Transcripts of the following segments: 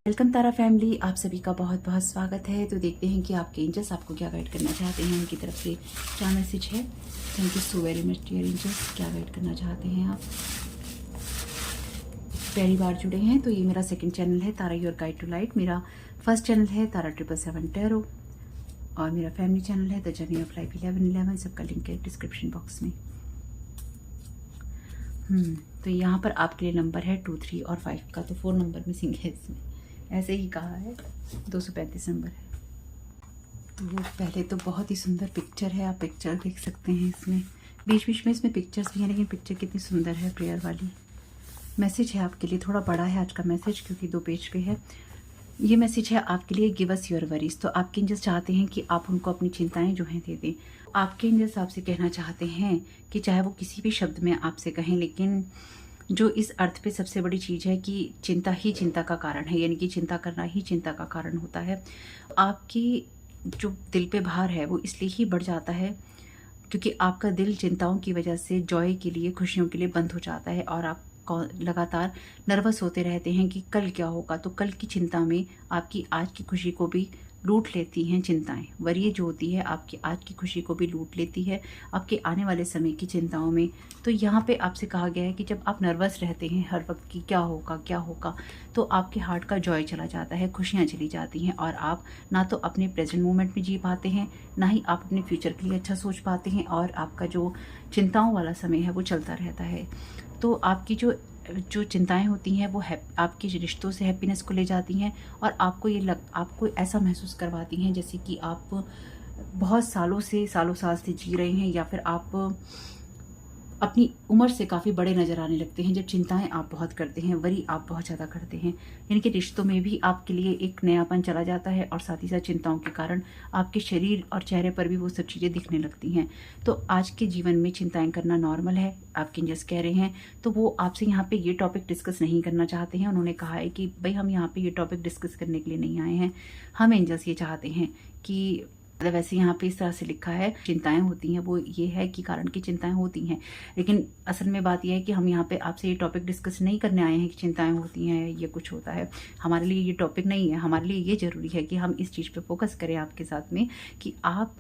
Welcome तारा family, आप सभी का बहुत बहुत स्वागत है। तो देखते हैं कि आपके एंजल्स आपको क्या गाइड करना चाहते हैं, उनकी तरफ से क्या मैसेज है। Thank you so very much dear angels. क्या गाइड करना चाहते हैं आप? पहली बार जुड़े हैं तो ये मेरा सेकंड चैनल है तारा योर गाइड टू लाइट। मेरा फर्स्ट चैनल है तारा 777 टैरो और मेरा फैमिली चैनल है द जर्नी ऑफ लाइफ 1111। सबका लिंक है डिस्क्रिप्शन बॉक्स में। तो यहाँ पर आपके लिए नंबर है 2, 3 और 5 का, तो 4 नंबर मिसिंग है इसमें, ऐसे ही कहा है। 235 नंबर है। तो पहले तो बहुत ही सुंदर पिक्चर है, आप पिक्चर देख सकते हैं। इसमें बीच बीच में इसमें पिक्चर्स भी हैं, लेकिन पिक्चर कितनी सुंदर है, प्रेयर वाली। मैसेज है आपके लिए, थोड़ा बड़ा है आज का मैसेज क्योंकि 2 पेज पे है। ये मैसेज है आपके लिए, गिव अस योर वरीज। तो आपके एंजल्स चाहते हैं कि आप उनको अपनी चिंताएं जो हैं दे दें। आपके एंजल्स आपसे कहना चाहते हैं कि चाहे वो किसी भी शब्द में आपसे कहें, लेकिन जो इस अर्थ पे सबसे बड़ी चीज़ है कि चिंता ही चिंता का कारण है, यानी कि चिंता करना ही चिंता का कारण होता है। आपकी जो दिल पे भार है वो इसलिए ही बढ़ जाता है क्योंकि आपका दिल चिंताओं की वजह से जॉय के लिए, खुशियों के लिए बंद हो जाता है और आप लगातार नर्वस होते रहते हैं कि कल क्या होगा। तो कल की चिंता में आपकी आज की खुशी को भी लूट लेती हैं चिंताएं। वरीय जो होती है आपकी आज की खुशी को भी लूट लेती है आपके आने वाले समय की चिंताओं में। तो यहाँ पे आपसे कहा गया है कि जब आप नर्वस रहते हैं हर वक्त की क्या होगा क्या होगा, तो आपके हार्ट का जॉय चला जाता है, खुशियाँ चली जाती हैं और आप ना तो अपने प्रेजेंट मोमेंट में जी पाते हैं, ना ही आप अपने फ्यूचर के लिए अच्छा सोच पाते हैं और आपका जो चिंताओं वाला समय है वो चलता रहता है। तो आपकी जो चिंताएं होती हैं वो आपके रिश्तों से हैप्पीनेस को ले जाती हैं और आपको ऐसा महसूस करवाती हैं जैसे कि आप बहुत सालों साल से जी रहे हैं, या फिर आप अपनी उम्र से काफ़ी बड़े नज़र आने लगते हैं जब चिंताएं आप बहुत करते हैं, वरी आप बहुत ज़्यादा करते हैं। यानी कि रिश्तों में भी आपके लिए एक नयापन चला जाता है और साथ ही साथ चिंताओं के कारण आपके शरीर और चेहरे पर भी वो सब चीज़ें दिखने लगती हैं। तो आज के जीवन में चिंताएं करना नॉर्मल है, आपके एंजल्स कह रहे हैं। तो वो आपसे यहाँ पे ये टॉपिक डिस्कस नहीं करना चाहते हैं। उन्होंने कहा है कि भाई हम यहाँ पे ये टॉपिक डिस्कस करने के लिए नहीं आए हैं। हम एंजल्स ये चाहते हैं कि वैसे यहाँ पे इस तरह से लिखा है, चिंताएं होती हैं वो ये है कि कारण की चिंताएं होती हैं, लेकिन असल में बात यह है कि हम यहाँ पे आपसे ये टॉपिक डिस्कस नहीं करने आए हैं कि चिंताएं होती हैं ये कुछ होता है। हमारे लिए ये टॉपिक नहीं है। हमारे लिए ये जरूरी है कि हम इस चीज़ पे फोकस करें आपके साथ में कि आप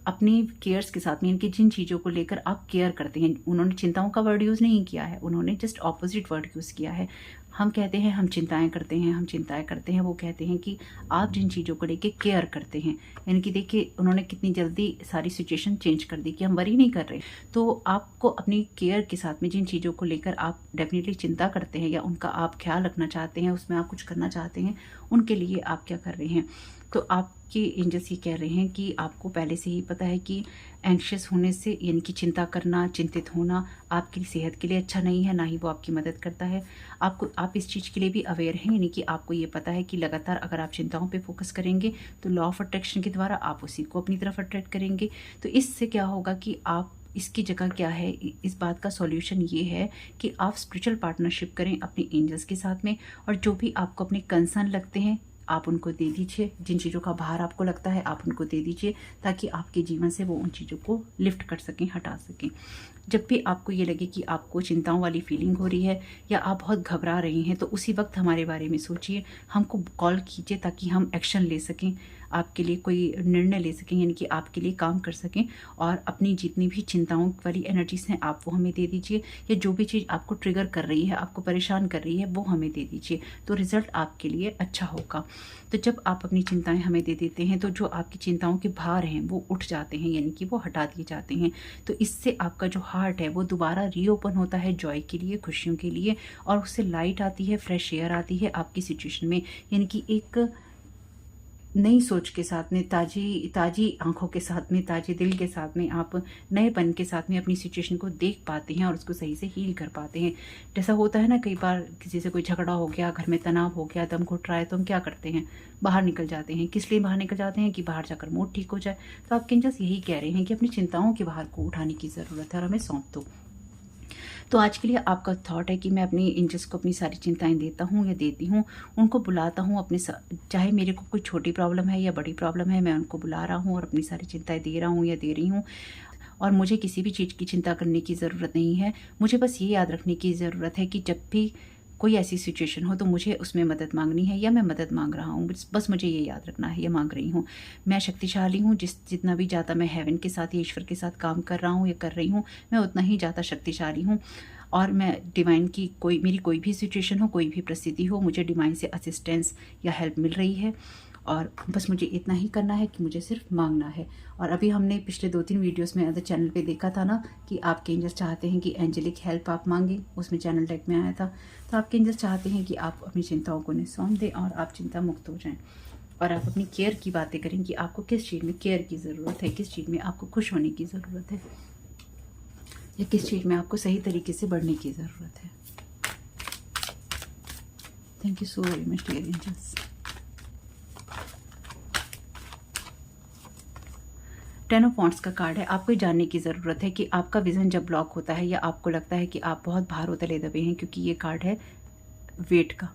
अपने केयर्स के साथ में, इनकी जिन चीज़ों को लेकर आप केयर करते हैं। उन्होंने चिंताओं का वर्ड यूज़ नहीं किया है, उन्होंने जस्ट ऑपोजिट वर्ड यूज़ किया है। हम कहते हैं हम चिंताएं करते हैं, हम चिंताएं करते हैं, वो कहते हैं कि आप जिन चीज़ों को लेके केयर करते हैं। यानी कि देखिए उन्होंने कितनी जल्दी सारी सिचुएशन चेंज कर दी कि हम वरी नहीं कर रहे। तो आपको अपनी केयर के साथ में जिन चीज़ों को लेकर आप डेफिनेटली चिंता करते हैं या उनका आप ख्याल रखना चाहते हैं, उसमें आप कुछ करना चाहते हैं, उनके लिए आप क्या कर रहे हैं। तो आपके एंजल्स ये कह रहे हैं कि आपको पहले से ही पता है कि एंग्शियस होने से, यानी कि चिंता करना, चिंतित होना आपकी सेहत के लिए अच्छा नहीं है, ना ही वो आपकी मदद करता है। आप इस चीज़ के लिए भी अवेयर हैं, यानी कि आपको ये पता है कि लगातार अगर आप चिंताओं पे फोकस करेंगे तो लॉ ऑफ अट्रैक्शन के द्वारा आप उसी को अपनी तरफ अट्रैक्ट करेंगे। तो इससे क्या होगा कि आप इसकी जगह क्या है, इस बात का सॉल्यूशन ये है कि आप स्पिरिचुअल पार्टनरशिप करें अपने एंजल्स के साथ में, और जो भी आपको अपने कंसर्न लगते हैं आप उनको दे दीजिए। जिन चीज़ों का भार आपको लगता है आप उनको दे दीजिए, ताकि आपके जीवन से वो उन चीज़ों को लिफ्ट कर सकें, हटा सकें। जब भी आपको ये लगे कि आपको चिंताओं वाली फीलिंग हो रही है या आप बहुत घबरा रही हैं, तो उसी वक्त हमारे बारे में सोचिए, हमको कॉल कीजिए ताकि हम एक्शन ले सकें, आपके लिए कोई निर्णय ले सकें, यानी कि आपके लिए काम कर सकें। और अपनी जितनी भी चिंताओं वाली एनर्जीज हैं आप वो हमें दे दीजिए, या जो भी चीज़ आपको ट्रिगर कर रही है, आपको परेशान कर रही है, वो हमें दे दीजिए। तो रिजल्ट आपके लिए अच्छा होगा। तो जब आप अपनी चिंताएं हमें दे देते हैं तो जो आपकी चिंताओं के भार हैं वो उठ जाते हैं, यानी कि वो हटा दिए जाते हैं। तो इससे आपका जो हार्ट है वो दोबारा रीओपन होता है जॉय के लिए, खुशियों के लिए, और उससे लाइट आती है, फ्रेश एयर आती है आपकी सिचुएशन में। यानी कि एक नई सोच के साथ में, ताजी आंखों के साथ में, ताजे दिल के साथ में, आप नएपन के साथ में अपनी सिचुएशन को देख पाते हैं और उसको सही से हील कर पाते हैं। जैसा होता है ना, कई बार किसी से कोई झगड़ा हो गया, घर में तनाव हो गया, दम घुट रहा है, तो हम क्या करते हैं, बाहर निकल जाते हैं। किस लिए बाहर निकल जाते हैं? कि बाहर जाकर मूड ठीक हो जाए। तो आपके एंजल्स यही कह रहे हैं कि अपनी चिंताओं के बाहर को उठाने की ज़रूरत है और हमें सौंप दो। तो आज के लिए आपका थॉट है कि मैं अपनी एंजल्स को अपनी सारी चिंताएं देता हूँ या देती हूँ, उनको बुलाता हूँ अपने चाहे मेरे को कोई छोटी प्रॉब्लम है या बड़ी प्रॉब्लम है, मैं उनको बुला रहा हूँ और अपनी सारी चिंताएं दे रहा हूँ या दे रही हूँ। और मुझे किसी भी चीज़ की चिंता करने की ज़रूरत नहीं है। मुझे बस ये याद रखने की ज़रूरत है कि जब भी कोई ऐसी सिचुएशन हो तो मुझे उसमें मदद मांगनी है या मैं मदद मांग रहा हूँ, बस मुझे ये याद रखना है या मांग रही हूँ। मैं शक्तिशाली हूँ, जितना भी ज़्यादा मैं हेवन के साथ या ईश्वर के साथ काम कर रहा हूँ या कर रही हूँ, मैं उतना ही ज़्यादा शक्तिशाली हूँ। और मैं डिवाइन की मेरी कोई भी सिचुएशन हो, कोई भी परिस्थिति हो, मुझे डिवाइन से असिस्टेंस या हेल्प मिल रही है। और बस मुझे इतना ही करना है कि मुझे सिर्फ मांगना है। और अभी हमने पिछले 2-3 वीडियोस में अदर चैनल पे देखा था ना कि आपके एंजल्स चाहते हैं कि एंजेलिक हेल्प आप मांगें, उसमें चैनल टैग में आया था। तो आपके एंजल्स चाहते हैं कि आप अपनी चिंताओं को सौंप दें और आप चिंता मुक्त हो जाएं। और आप अपनी केयर की बातें करें कि आपको किस चीज़ में केयर की ज़रूरत है, किस चीज़ में आपको खुश होने की ज़रूरत है, या किस चीज़ में आपको सही तरीके से बढ़ने की ज़रूरत है। Thank you so very much dear angels. 10 of wands का कार्ड है। आपको ये जानने की ज़रूरत है कि आपका विज़न जब ब्लॉक होता है या आपको लगता है कि आप बहुत भारों तले दबे हैं, क्योंकि ये कार्ड है वेट का।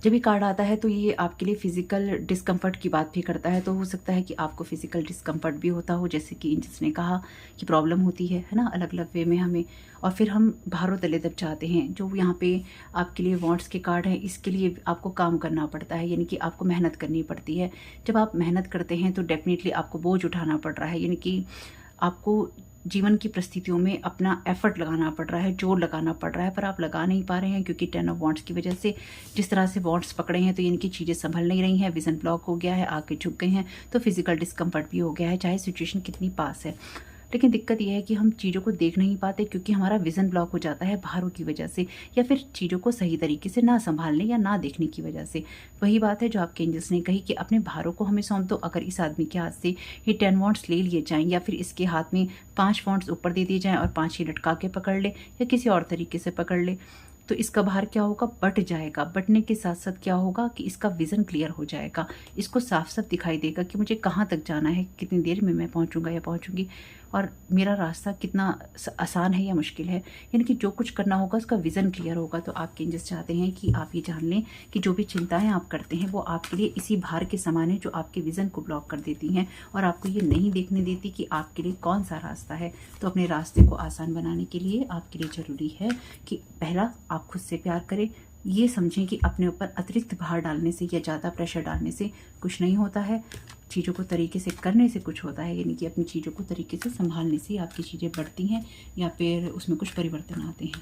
जब ये कार्ड आता है तो ये आपके लिए फिजिकल डिस्कम्फर्ट की बात भी करता है। तो हो सकता है कि आपको फिजिकल डिस्कम्फर्ट भी होता हो, जैसे कि जिसने कहा कि प्रॉब्लम होती है ना, अलग अलग वे में हमें, और फिर हम भारों तले दब जाते हैं। जो यहाँ पे आपके लिए वांड्स के कार्ड हैं, इसके लिए आपको काम करना पड़ता है, यानी कि आपको मेहनत करनी पड़ती है। जब आप मेहनत करते हैं तो डेफिनेटली आपको बोझ उठाना पड़ रहा है, यानी कि आपको जीवन की परिस्थितियों में अपना एफर्ट लगाना पड़ रहा है, जोर लगाना पड़ रहा है, पर आप लगा नहीं पा रहे हैं क्योंकि 10 ऑफ वांड्स की वजह से जिस तरह से वांड्स पकड़े हैं तो इनकी चीज़ें संभल नहीं रही हैं, विजन ब्लॉक हो गया है, आगे झुक गए हैं, तो फिजिकल डिस्कम्फर्ट भी हो गया है, चाहे सिचुएशन कितनी पास है। लेकिन दिक्कत यह है कि हम चीज़ों को देख नहीं पाते क्योंकि हमारा विज़न ब्लॉक हो जाता है भारों की वजह से, या फिर चीज़ों को सही तरीके से ना संभालने या ना देखने की वजह से। वही बात है जो आपके एंजल्स ने कही कि अपने भारों को हमें सौंप दो। अगर इस आदमी के हाथ से ये 10 वांड्स ले लिए जाएँ या फिर इसके हाथ में 5 वांड्स ऊपर दे दिए जाएँ और 5 ही लटका के पकड़ ले या किसी और तरीके से पकड़ ले, तो इसका भार क्या होगा, बट जाएगा। बटने के साथ साथ क्या होगा कि इसका विज़न क्लियर हो जाएगा, इसको साफ साफ दिखाई देगा कि मुझे कहाँ तक जाना है, कितनी देर में मैं पहुँचूंगा या पहुँचूंगी, और मेरा रास्ता कितना आसान है या मुश्किल है। यानी कि जो कुछ करना होगा उसका विज़न क्लियर होगा। तो आपके एंजल्स चाहते हैं कि आप ये जान लें कि जो भी चिंताएं आप करते हैं वो आपके लिए इसी भार के समान है जो आपके विज़न को ब्लॉक कर देती हैं और आपको ये नहीं देखने देती कि आपके लिए कौन सा रास्ता है। तो अपने रास्ते को आसान बनाने के लिए आपके लिए ज़रूरी है कि पहला आप खुद से प्यार करें। ये समझें कि अपने ऊपर अतिरिक्त भार डालने से या ज़्यादा प्रेशर डालने से कुछ नहीं होता है, चीज़ों को तरीके से करने से कुछ होता है। यानी कि अपनी चीज़ों को तरीके से संभालने से आपकी चीज़ें बढ़ती हैं या फिर उसमें कुछ परिवर्तन आते हैं।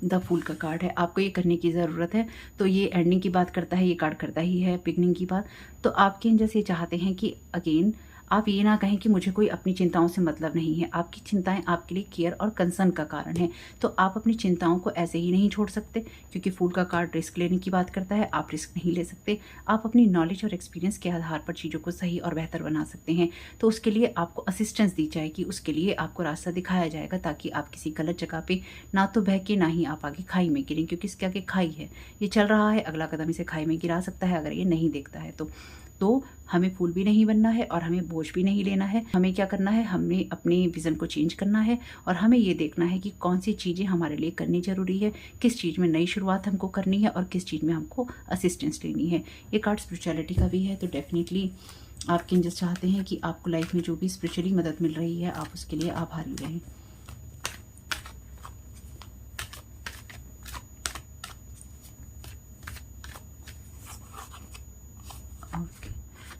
द फूल का कार्ड है, आपको ये करने की ज़रूरत है। तो ये एंडिंग की बात करता है, ये कार्ड करता ही है बिगनिंग की बात। तो आपके एंजल्स ये चाहते हैं कि अगेन आप ये ना कहें कि मुझे कोई अपनी चिंताओं से मतलब नहीं है। आपकी चिंताएं आपके लिए केयर और कंसर्न का कारण है। तो आप अपनी चिंताओं को ऐसे ही नहीं छोड़ सकते, क्योंकि फूल का कार्ड रिस्क लेने की बात करता है। आप रिस्क नहीं ले सकते। आप अपनी नॉलेज और एक्सपीरियंस के आधार पर चीज़ों को सही और बेहतर बना सकते हैं। तो उसके लिए आपको असिस्टेंस दी जाएगी, उसके लिए आपको रास्ता दिखाया जाएगा, ताकि आप किसी गलत जगह पे ना तो बहके ना ही आप आगे खाई में गिरें, क्योंकि इसके आगे खाई है, ये चल रहा है, अगला कदम इसे खाई में गिरा सकता है अगर ये नहीं देखता है। तो हमें फूल भी नहीं बनना है और हमें बोझ भी नहीं लेना है। हमें क्या करना है, हमें अपने विज़न को चेंज करना है और हमें ये देखना है कि कौन सी चीज़ें हमारे लिए करनी ज़रूरी है, किस चीज़ में नई शुरुआत हमको करनी है और किस चीज़ में हमको असिस्टेंस लेनी है। ये कार्ड स्पिरिचुअलिटी का भी है। तो डेफिनेटली आपके एंजल्स चाहते हैं कि आपको लाइफ में जो भी स्पिरिचुअली मदद मिल रही है आप उसके लिए आभारी रहें।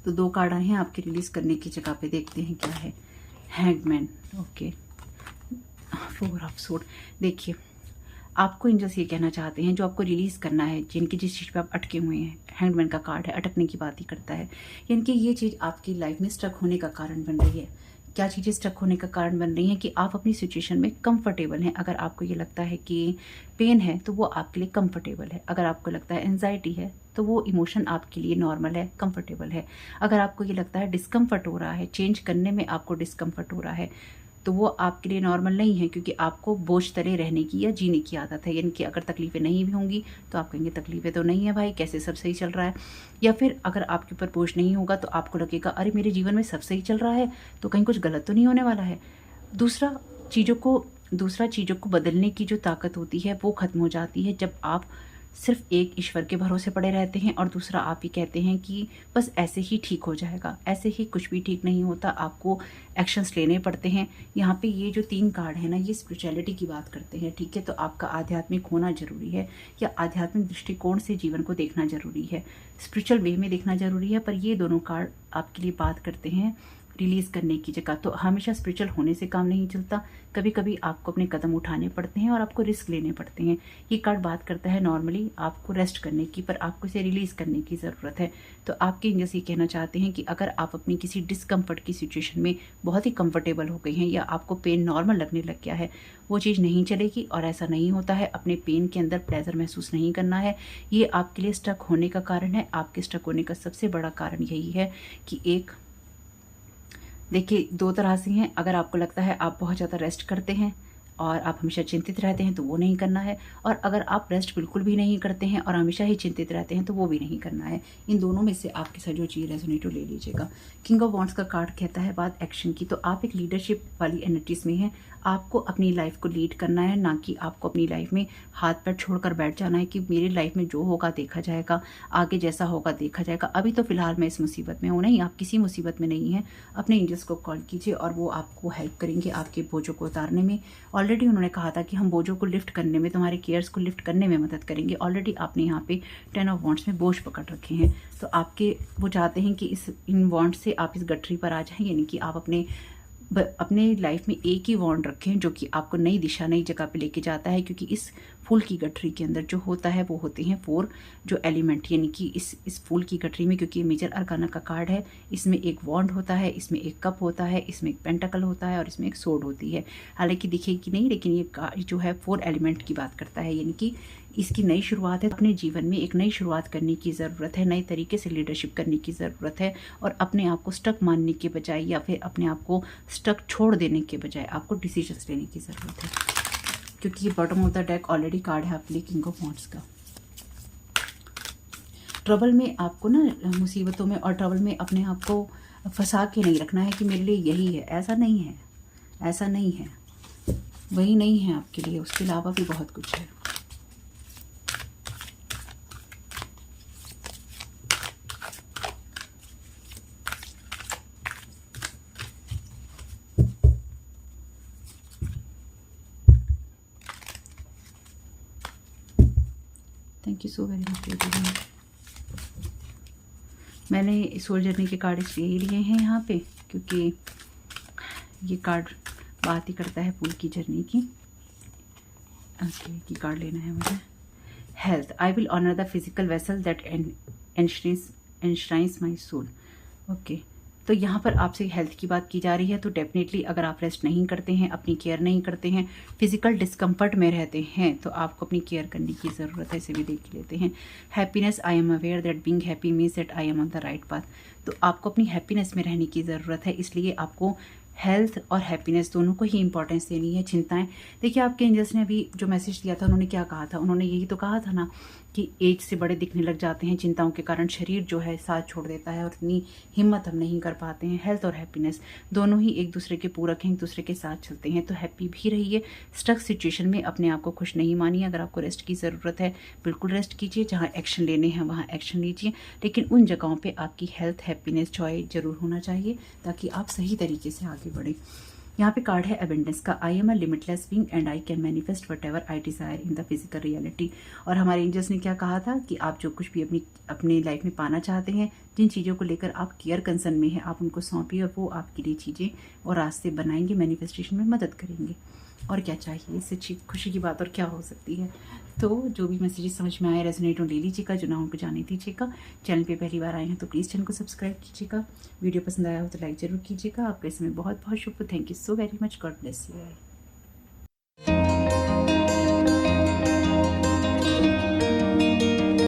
तो 2 कार्ड आए हैं आपके रिलीज करने की जगह पे, देखते हैं क्या है। Hangman, okay, 4 of sword. देखिए आपको एंजल्स ये कहना चाहते हैं, जो आपको रिलीज करना है, जिनकी जिस चीज़ पे आप अटके हुए हैं। हैंगमैन का कार्ड है, अटकने की बात ही करता है, यानी कि ये चीज़ आपकी लाइफ में स्टक होने का कारण बन रही है। क्या चीज़ें स्टक होने का कारण बन रही हैं कि आप अपनी सिचुएशन में कंफर्टेबल हैं। अगर आपको ये लगता है कि पेन है तो वो आपके लिए कंफर्टेबल है। अगर आपको लगता है एंजाइटी है तो वो इमोशन आपके लिए नॉर्मल है, कंफर्टेबल है। अगर आपको ये लगता है डिस्कम्फर्ट हो रहा है, चेंज करने में आपको डिस्कम्फर्ट हो रहा है, तो वो आपके लिए नॉर्मल नहीं है, क्योंकि आपको बोझ तले रहने की या जीने की आदत है। यानी कि अगर तकलीफ़ें नहीं भी होंगी तो आप कहेंगे तकलीफ़ें तो नहीं है भाई, कैसे सब सही चल रहा है। या फिर अगर आपके ऊपर बोझ नहीं होगा तो आपको लगेगा अरे मेरे जीवन में सब सही चल रहा है, तो कहीं कुछ गलत तो नहीं होने वाला है। दूसरा चीज़ों को बदलने की जो ताकत होती है वो ख़त्म हो जाती है जब आप सिर्फ एक ईश्वर के भरोसे पड़े रहते हैं और दूसरा आप ही कहते हैं कि बस ऐसे ही ठीक हो जाएगा। ऐसे ही कुछ भी ठीक नहीं होता, आपको एक्शंस लेने पड़ते हैं। यहाँ पे ये जो 3 कार्ड है ना, ये स्पिरिचुअलिटी की बात करते हैं, ठीक है। तो आपका आध्यात्मिक होना जरूरी है या आध्यात्मिक दृष्टिकोण से जीवन को देखना जरूरी है, स्पिरिचुअल वे में देखना जरूरी है। पर ये दोनों कार्ड आपके लिए बात करते हैं रिलीज़ करने की जगह। तो हमेशा स्पिरिचुअल होने से काम नहीं चलता, कभी कभी आपको अपने कदम उठाने पड़ते हैं और आपको रिस्क लेने पड़ते हैं। ये कार्ड बात करता है नॉर्मली आपको रेस्ट करने की, पर आपको इसे रिलीज़ करने की ज़रूरत है। तो आपके एंजल्स ये कहना चाहते हैं कि अगर आप अपनी किसी डिस्कम्फर्ट की सिचुएशन में बहुत ही कंफर्टेबल हो गए हैं या आपको पेन नॉर्मल लगने लग गया है, वो चीज़ नहीं चलेगी और ऐसा नहीं होता है। अपने पेन के अंदर प्लेजर महसूस नहीं करना है, ये आपके लिए स्टक होने का कारण है। आपके स्टक होने का सबसे बड़ा कारण यही है कि एक देखिए 2 तरह से हैं। अगर आपको लगता है आप बहुत ज़्यादा रेस्ट करते हैं और आप हमेशा चिंतित रहते हैं तो वो नहीं करना है, और अगर आप रेस्ट बिल्कुल भी नहीं करते हैं और हमेशा ही चिंतित रहते हैं तो वो भी नहीं करना है। इन दोनों में से आपके साथ जो चीज़ रेजोनेट ले लीजिएगा। किंग ऑफ वॉन्ड्स का कार्ड कहता है बात एक्शन की। तो आप एक लीडरशिप वाली एनर्जीज में हैं। आपको अपनी लाइफ को लीड करना है, ना कि आपको अपनी लाइफ में हाथ पैर छोड़कर बैठ जाना है कि मेरी लाइफ में जो होगा देखा जाएगा, आगे जैसा होगा देखा जाएगा। अभी तो फिलहाल मैं इस मुसीबत में हूँ, नहीं, आप किसी मुसीबत में नहीं हैं। अपने एंजल्स को कॉल कीजिए और वो आपको हेल्प करेंगे आपके बोझों को उतारने में। ऑलरेडी उन्होंने कहा था कि हम बोझों को लिफ्ट करने में, तुम्हारे केयर्स को लिफ्ट करने में मदद करेंगे। ऑलरेडी आपने यहाँ पे 10 ऑफ वॉन्ड्स में बोझ पकड़ रखे हैं। तो आपके वो चाहते हैं कि इन वॉन्ड से आप इस गठरी पर आ जाएं, यानी कि आप अपने लाइफ में एक ही वॉन्ड रखें जो कि आपको नई दिशा, नई जगह पे लेके जाता है। क्योंकि इस फूल की गठरी के अंदर जो होता है वो होते हैं 4 जो एलिमेंट, यानी कि इस फूल की गठरी में, क्योंकि ये मेजर अरकाना का कार्ड है, इसमें एक वॉन्ड होता है, इसमें एक कप होता है, इसमें एक पेंटाकल होता है और इसमें एक सोड होती है। हालांकि दिखेगी नहीं, लेकिन ये जो है 4 एलिमेंट की बात करता है, यानी कि इसकी नई शुरुआत है। अपने जीवन में एक नई शुरुआत करने की ज़रूरत है, नए तरीके से लीडरशिप करने की ज़रूरत है और अपने आप को स्टक मानने के बजाय या फिर अपने आप को स्टक छोड़ देने के बजाय आपको डिसीजंस लेने की ज़रूरत है। क्योंकि ये bottom of the deck already card है आपके लिए किंग ऑफ वॉन्ड्स का। ट्रबल में आपको ना, मुसीबतों में और ट्रबल में अपने आप को फंसा के नहीं रखना है कि मेरे लिए यही है, ऐसा नहीं है, ऐसा नहीं है, वही नहीं है आपके लिए, उसके अलावा भी बहुत कुछ है। Thank you so very much. मैंने सोल जर्नी के कार्ड इसलिए ही लिए हैं यहाँ पे क्योंकि ये कार्ड बात ही करता है फूल की जर्नी की। ओके, ये कार्ड लेना है मुझे। Health, I will honour the physical vessel that enshrines my soul. Okay, तो यहाँ पर आपसे हेल्थ की बात की जा रही है। तो डेफिनेटली अगर आप रेस्ट नहीं करते हैं, अपनी केयर नहीं करते हैं, फिजिकल डिस्कम्फर्ट में रहते हैं, तो आपको अपनी केयर करने की ज़रूरत है। इसे भी देख लेते हैं। Happiness, I am aware that being happy means that I am on the right path. तो आपको अपनी हैप्पीनेस में रहने की ज़रूरत है, इसलिए आपको हेल्थ और हैप्पीनेस दोनों को ही इंपॉर्टेंस देनी है। चिंताएं, देखिए आपके एंजल्स ने अभी जो मैसेज दिया था, उन्होंने क्या कहा था, उन्होंने यही तो कहा था ना कि एज से बड़े दिखने लग जाते हैं, चिंताओं के कारण शरीर जो है साथ छोड़ देता है और इतनी हिम्मत हम नहीं कर पाते हैं। हेल्थ और हैप्पीनेस दोनों ही एक दूसरे के पूरक हैं, एक दूसरे के साथ चलते हैं। तो हैप्पी भी रहिए, स्टक सिचुएशन में अपने आप को खुश नहीं मानिए। अगर आपको रेस्ट की ज़रूरत है, बिल्कुल रेस्ट कीजिए, जहाँ एक्शन लेने हैं वहाँ एक्शन लीजिए, लेकिन उन जगहों पर आपकी हेल्थ, हैप्पीनेस, जॉय जरूर होना चाहिए ताकि आप सही तरीके से आगे बढ़ें। यहाँ पे कार्ड है अबेंडेंस का। I am a limitless being and I can manifest what ever I desire in the physical reality. और हमारे एंजल्स ने क्या कहा था कि आप जो कुछ भी अपनी लाइफ में पाना चाहते हैं, जिन चीज़ों को लेकर आप केयर कंसर्न में हैं, आप उनको सौंपिए और वो आपके लिए चीज़ें और रास्ते बनाएंगे, मैनिफेस्टेशन में मदद करेंगे। और क्या चाहिए, इससे अच्छी खुशी की बात और क्या हो सकती है। तो जो भी मैसेजेस समझ में आए रेजोनेट ले लीजिएगा, जो ना उनको जाने दीजिएगा। चैनल पे पहली बार आए हैं तो प्लीज़ चैनल को सब्सक्राइब कीजिएगा। वीडियो पसंद आया हो तो लाइक ज़रूर कीजिएगा। आपका इसमें बहुत बहुत शुक्रिया। Thank you so very much. God bless you.